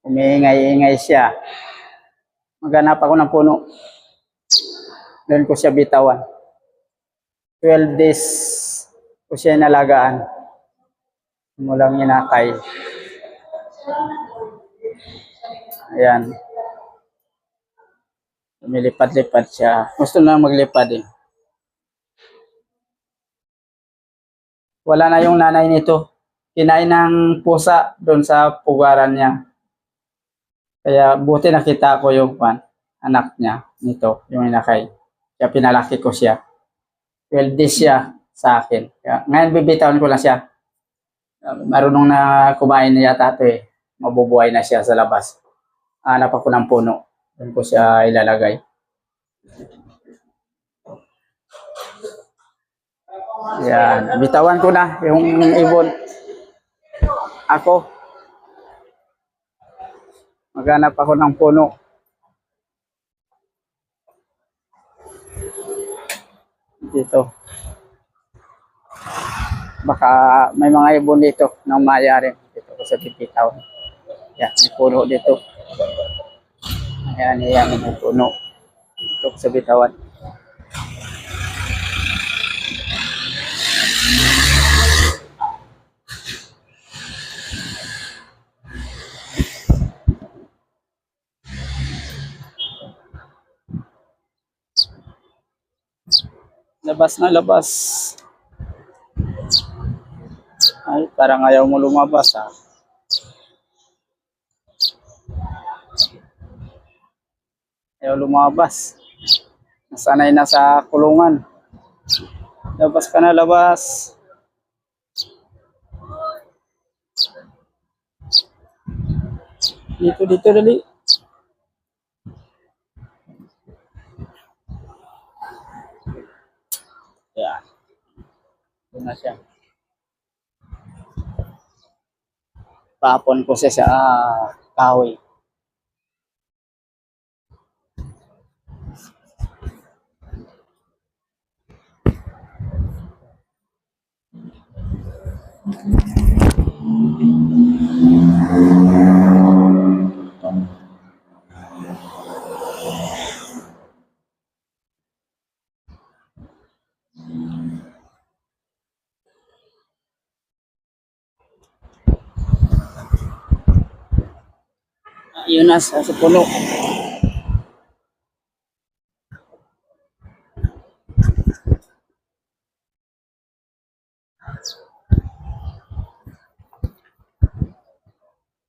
Umiingay-ingay siya. Maghanap ako ng puno. Doon ko siya bitawan. 12 days ko siya inalagaan. Mulang inakay. Ayan. Lumilipad-lipad siya. Gusto na maglipad eh. Wala na yung nanay nito. Kinain ng pusa doon sa pugaran niya. Kaya buti nakita ko yung anak niya nito, yung inakay. Kaya pinalaki ko siya. 12 days siya sa akin. Kaya, ngayon bibitawan ko lang siya. Marunong na kumain na yata ito eh. Mabubuhay na siya sa labas. Hanap ako ng puno. Doon ko siya ilalagay. Yan. Bitawan ko na yung ibon. Ako. Maghanap ako ng puno. Dito. Baka may mga ibon dito nang mayari. Dito ko sa bibitawan. Yan. May puno dito. Ayan. Ayan. May puno. Dito ko sa bitawan. Labas na labas. Ay, parang ayaw mo lumabas ah. Ayaw lumabas. Nasanay na sa kulungan. Labas ka na, labas. Dito, dito, dali. Yan. Ito na siya. Tapon ko siya sa kahoy. Yun na sa puno.